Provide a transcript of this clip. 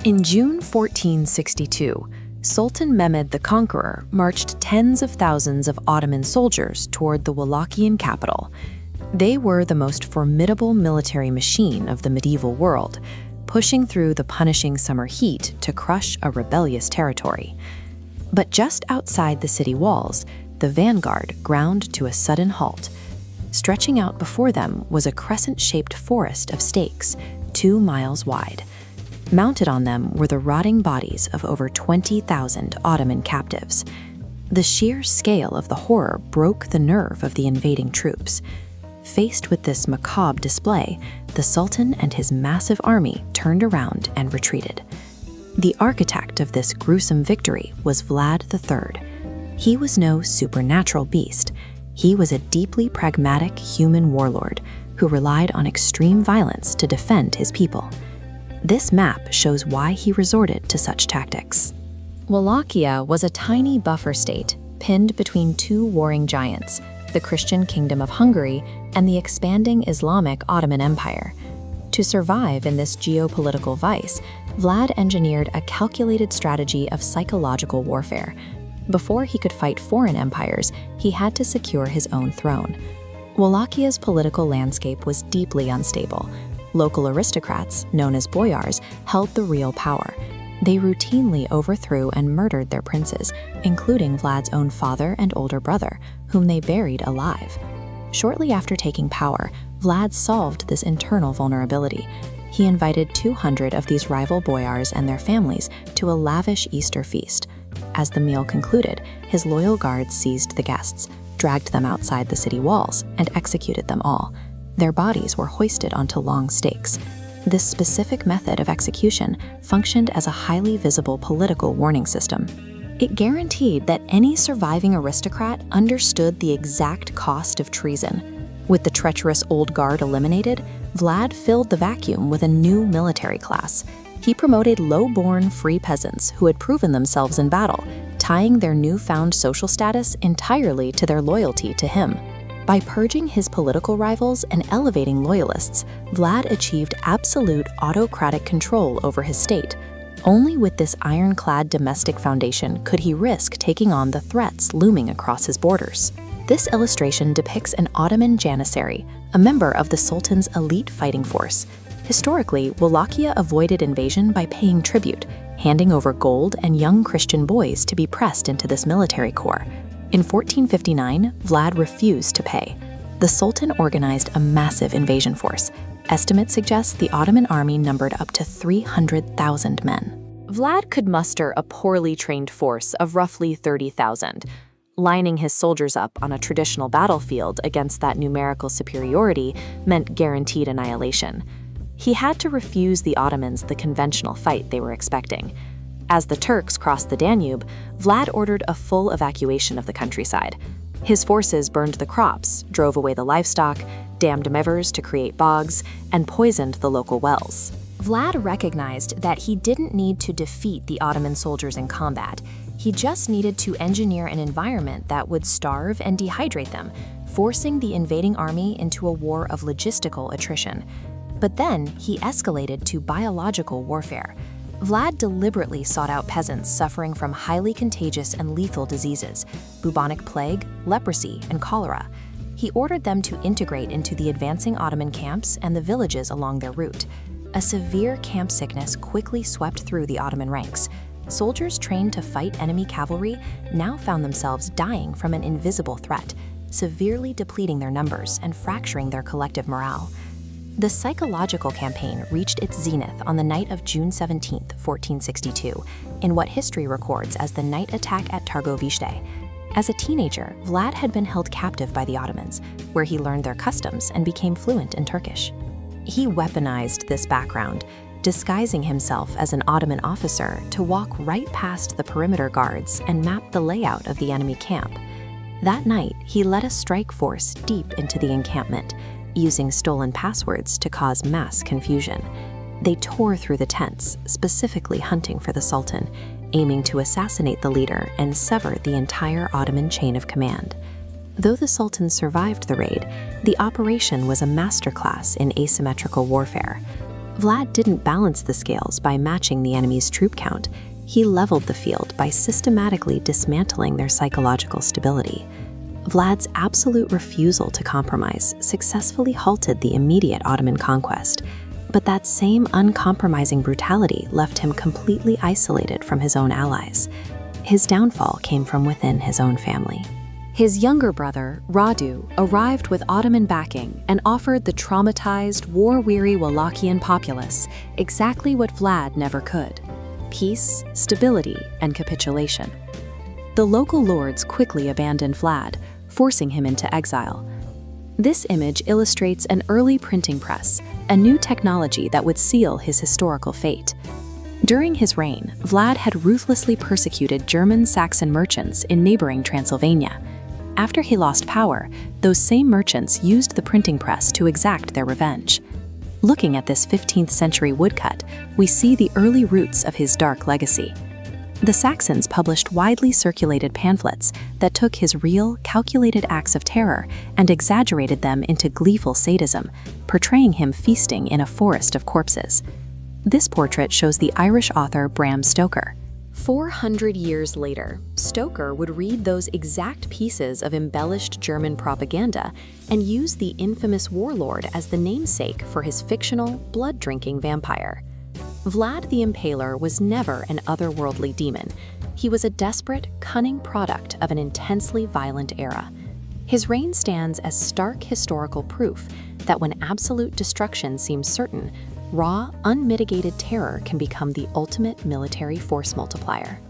In June 1462, Sultan Mehmed the Conqueror marched tens of thousands of Ottoman soldiers toward the Wallachian capital. They were the most formidable military machine of the medieval world, pushing through the punishing summer heat to crush a rebellious territory. But just outside the city walls, the vanguard ground to a sudden halt. Stretching out before them was a crescent-shaped forest of stakes, 2 miles wide. Mounted on them were the rotting bodies of over 20,000 Ottoman captives. The sheer scale of the horror broke the nerve of the invading troops. Faced with this macabre display, the Sultan and his massive army turned around and retreated. The architect of this gruesome victory was Vlad III. He was no supernatural beast. He was a deeply pragmatic human warlord who relied on extreme violence to defend his people. This map shows why he resorted to such tactics. Wallachia was a tiny buffer state pinned between 2 warring giants, the Christian Kingdom of Hungary and the expanding Islamic Ottoman Empire. To survive in this geopolitical vice, Vlad engineered a calculated strategy of psychological warfare. Before he could fight foreign empires, he had to secure his own throne. Wallachia's political landscape was deeply unstable. Local aristocrats, known as boyars, held the real power. They routinely overthrew and murdered their princes, including Vlad's own father and older brother, whom they buried alive. Shortly after taking power, Vlad solved this internal vulnerability. He invited 200 of these rival boyars and their families to a lavish Easter feast. As the meal concluded, his loyal guards seized the guests, dragged them outside the city walls, and executed them all. Their bodies were hoisted onto long stakes. This specific method of execution functioned as a highly visible political warning system. It guaranteed that any surviving aristocrat understood the exact cost of treason. With the treacherous old guard eliminated, Vlad filled the vacuum with a new military class. He promoted low-born, free peasants who had proven themselves in battle, tying their newfound social status entirely to their loyalty to him. By purging his political rivals and elevating loyalists, Vlad achieved absolute autocratic control over his state. Only with this ironclad domestic foundation could he risk taking on the threats looming across his borders. This illustration depicts an Ottoman janissary, a member of the Sultan's elite fighting force. Historically, Wallachia avoided invasion by paying tribute, handing over gold and young Christian boys to be pressed into this military corps. In 1459, Vlad refused to pay. The Sultan organized a massive invasion force. Estimates suggest the Ottoman army numbered up to 300,000 men. Vlad could muster a poorly trained force of roughly 30,000. Lining his soldiers up on a traditional battlefield against that numerical superiority meant guaranteed annihilation. He had to refuse the Ottomans the conventional fight they were expecting. As the Turks crossed the Danube, Vlad ordered a full evacuation of the countryside. His forces burned the crops, drove away the livestock, dammed rivers to create bogs, and poisoned the local wells. Vlad recognized that he didn't need to defeat the Ottoman soldiers in combat. He just needed to engineer an environment that would starve and dehydrate them, forcing the invading army into a war of logistical attrition. But then he escalated to biological warfare. Vlad deliberately sought out peasants suffering from highly contagious and lethal diseases, bubonic plague, leprosy, and cholera. He ordered them to integrate into the advancing Ottoman camps and the villages along their route. A severe camp sickness quickly swept through the Ottoman ranks. Soldiers trained to fight enemy cavalry now found themselves dying from an invisible threat, severely depleting their numbers and fracturing their collective morale. The psychological campaign reached its zenith on the night of June 17, 1462, in what history records as the night attack at Targovishte. As a teenager, Vlad had been held captive by the Ottomans, where he learned their customs and became fluent in Turkish. He weaponized this background, disguising himself as an Ottoman officer to walk right past the perimeter guards and map the layout of the enemy camp. That night, he led a strike force deep into the encampment, using stolen passwords to cause mass confusion. They tore through the tents, specifically hunting for the Sultan, aiming to assassinate the leader and sever the entire Ottoman chain of command. Though the Sultan survived the raid, the operation was a masterclass in asymmetrical warfare. Vlad didn't balance the scales by matching the enemy's troop count. He leveled the field by systematically dismantling their psychological stability. Vlad's absolute refusal to compromise successfully halted the immediate Ottoman conquest, but that same uncompromising brutality left him completely isolated from his own allies. His downfall came from within his own family. His younger brother, Radu, arrived with Ottoman backing and offered the traumatized, war-weary Wallachian populace exactly what Vlad never could: peace, stability, and capitulation. The local lords quickly abandoned Vlad, forcing him into exile. This image illustrates an early printing press, a new technology that would seal his historical fate. During his reign, Vlad had ruthlessly persecuted German Saxon merchants in neighboring Transylvania. After he lost power, those same merchants used the printing press to exact their revenge. Looking at this 15th century woodcut, we see the early roots of his dark legacy. The Saxons published widely circulated pamphlets that took his real, calculated acts of terror and exaggerated them into gleeful sadism, portraying him feasting in a forest of corpses. This portrait shows the Irish author Bram Stoker. 400 years later, Stoker would read those exact pieces of embellished German propaganda and use the infamous warlord as the namesake for his fictional, blood-drinking vampire. Vlad the Impaler was never an otherworldly demon. He was a desperate, cunning product of an intensely violent era. His reign stands as stark historical proof that when absolute destruction seems certain, raw, unmitigated terror can become the ultimate military force multiplier.